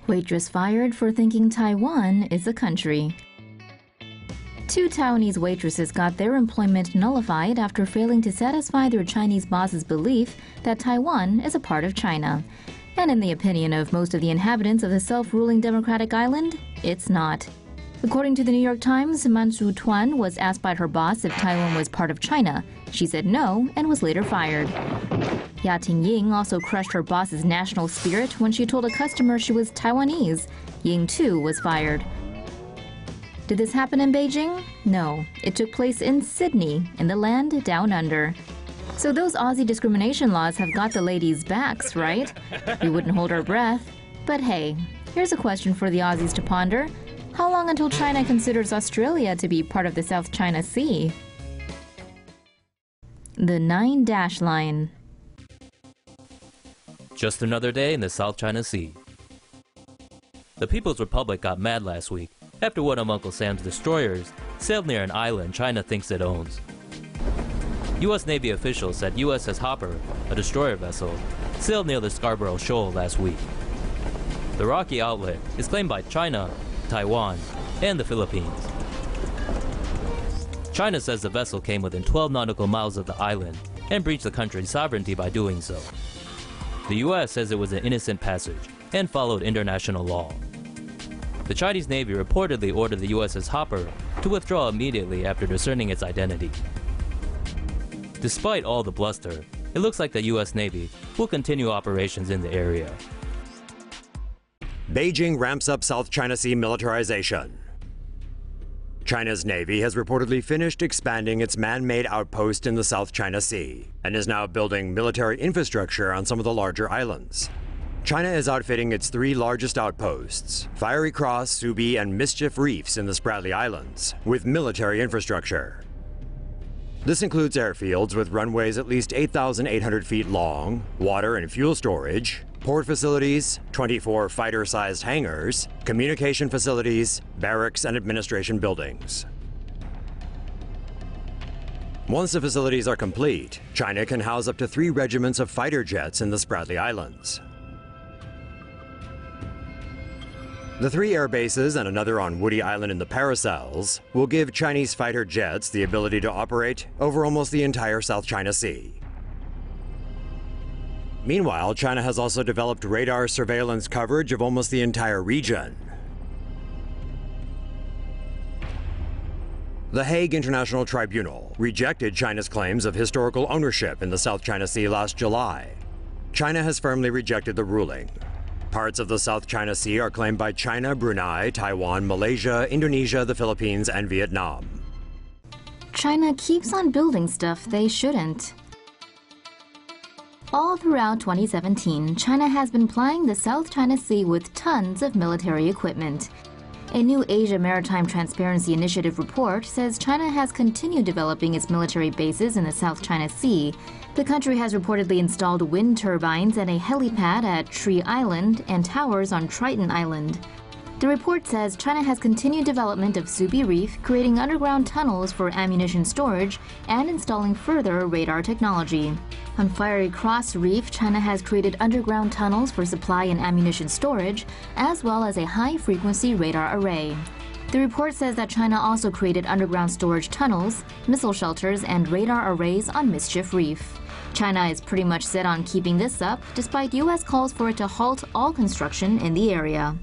Waitress fired for thinking Taiwan is a country. 2 Taiwanese waitresses got their employment nullified after failing to satisfy their Chinese boss's belief that Taiwan is a part of China. And in the opinion of most of the inhabitants of the self-ruling democratic island, it's not. According to the New York Times, Man-Tzu Tuan was asked by her boss if Taiwan was part of China. She said no and was later fired. Yating Ying also crushed her boss's national spirit when she told a customer she was Taiwanese. Ying, too, was fired. Did this happen in Beijing? No. It took place in Sydney, in the land down under. So those Aussie discrimination laws have got the ladies' backs, right? We wouldn't hold our breath. But hey, here's a question for the Aussies to ponder. How long until China considers Australia to be part of the South China Sea? The 9-dash line. Just another day in the South China Sea. The People's Republic got mad last week after one of Uncle Sam's destroyers sailed near an island China thinks it owns. U.S. Navy officials said USS Hopper, a destroyer vessel, sailed near the Scarborough Shoal last week. The rocky outlet is claimed by China, Taiwan, and the Philippines. China says the vessel came within 12 nautical miles of the island and breached the country's sovereignty by doing so. The U.S. says it was an innocent passage and followed international law. The Chinese Navy reportedly ordered the USS Hopper to withdraw immediately after discerning its identity. Despite all the bluster, it looks like the U.S. Navy will continue operations in the area. Beijing ramps up South China Sea militarization. China's Navy has reportedly finished expanding its man-made outpost in the South China Sea and is now building military infrastructure on some of the larger islands. China is outfitting its 3 largest outposts, Fiery Cross, Subi, and Mischief Reefs in the Spratly Islands, with military infrastructure. This includes airfields with runways at least 8,800 feet long, water and fuel storage, port facilities, 24 fighter-sized hangars, communication facilities, barracks, and administration buildings. Once the facilities are complete, China can house up to 3 regiments of fighter jets in the Spratly Islands. The 3 air bases and another on Woody Island in the Paracels will give Chinese fighter jets the ability to operate over almost the entire South China Sea. Meanwhile, China has also developed radar surveillance coverage of almost the entire region. The Hague International Tribunal rejected China's claims of historical ownership in the South China Sea last July. China has firmly rejected the ruling. Parts of the South China Sea are claimed by China, Brunei, Taiwan, Malaysia, Indonesia, the Philippines, and Vietnam. China keeps on building stuff they shouldn't. All throughout 2017, China has been plying the South China Sea with tons of military equipment. A new Asia Maritime Transparency Initiative report says China has continued developing its military bases in the South China Sea. The country has reportedly installed wind turbines and a helipad at Tree Island and towers on Triton Island. The report says China has continued development of Subi Reef, creating underground tunnels for ammunition storage and installing further radar technology. On Fiery Cross Reef, China has created underground tunnels for supply and ammunition storage, as well as a high-frequency radar array. The report says that China also created underground storage tunnels, missile shelters, and radar arrays on Mischief Reef. China is pretty much set on keeping this up, despite U.S. calls for it to halt all construction in the area.